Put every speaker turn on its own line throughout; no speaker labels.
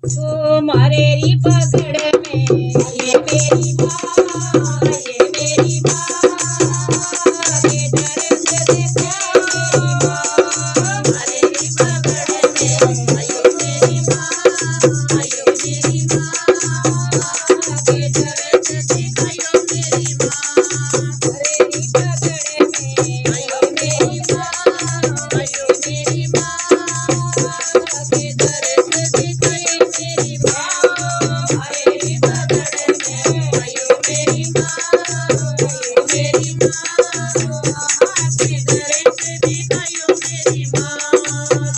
तो मारे री पकड़ में ये मेरी माँ, ये मेरी माँ के दर्द देखा मेरी माँ, मारे री पकड़ में आयो मेरी माँ, आयो मेरी माँ के दर्द दिखायो मेरी माँ, मारे री पकड़ में आयो मेरी माँ, आयो मेरी माँ के दर्द दिखायो मेरी माँ, मारे री पकड़ में आयो मेरी माँ, आयो मेरी माँ के दर्द दिखायो मेरी माँ,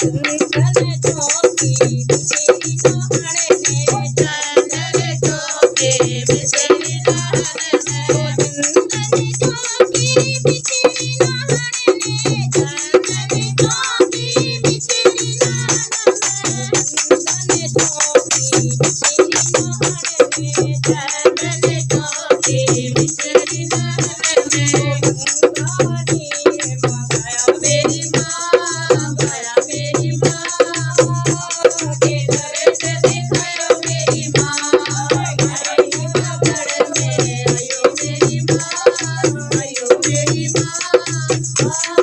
चंदन चौकी बिसेरी नहाने में, चंदन चौकी बिसेरी नहाने में, चंदन चौकी बिसेरी नहाने में, चंदन चौकी बिसेरी नहाने में, चंदन चौकी बिसेरी नहाने में, चंदन चौकी बिसेरी नहाने में, गंगा नीर मंगाया मेरी माँ, गया मेरी माँ के दर्द दिखायो मेरी माँ, मारे री पकड़ में आयो मेरी माँ, आयो मेरी माँ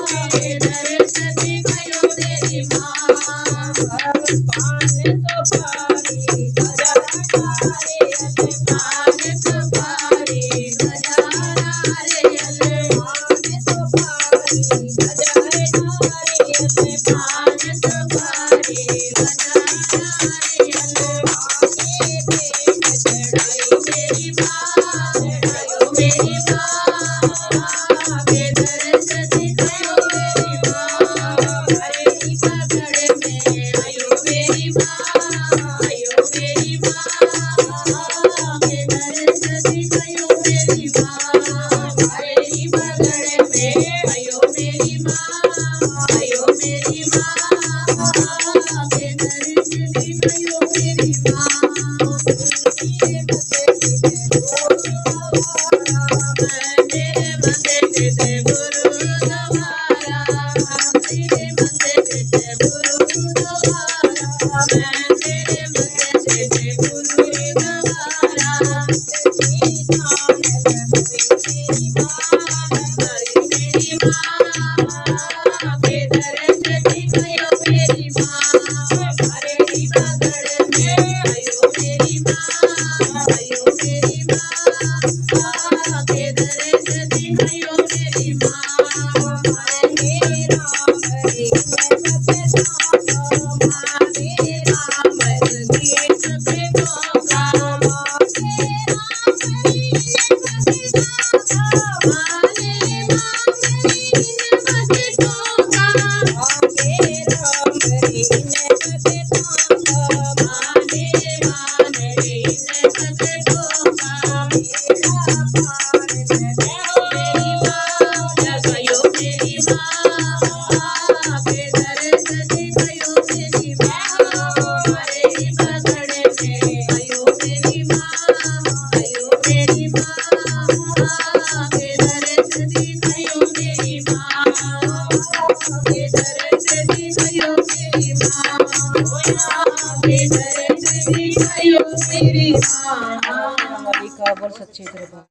के दर्द दिखायो मेरी माँ, पान सुपारी गजरा नारियल, पान सुपारी गजरा नारियल, पान सुपारी गजरा नारियल, पान सुपारी गजरा नारियल, आगे भेंट चढ़ायो मेरी माँ, चढ़ायो मेरी माँ के दर्द दिखायो मेरी माँ, मारे री पकड़ में आयो मेरी माँ, आयो मेरी माँ के दर्द दिखायो मेरी माँ, मारे री पकड़ में आयो मेरी माँ, आयो मेरी माँ के दर्द दिखायो मेरी माँ, तेरे बंदे तेरे गुरुद्वारा, तेरे बंदे तेरे गुरुद्वारा, तेरे बंदे तेरे गुरुद्वारा, तेरी शान कोई मेरी माँ, मेरी माँ के दर्द दिखायो मेरी माँ, मारे री पकड़ में आयो मेरी माँ, आयो मेरी माँ के दर्द दिखायो मेरी माँ, मारे राम रे सत धाम, मारे राम रे सत धाम, मारे राम रे सत धाम, मारे राम रे सत धाम, मारे राम रे सत धाम, मारे राम रे सत धाम, मेरा पार लगायो मेरी माँ, लगायो मेरी माँ के दर्द दिखायो मेरी माँ, मारे री पकड़ में आयो मेरी माँ, आयो मेरी माँ के दर्द दिखायो मेरी माँ, के दर्द दिखायो मेरी माँ, के दर्द दिखायो मेरी माँ।
का बोल सच्ची तरह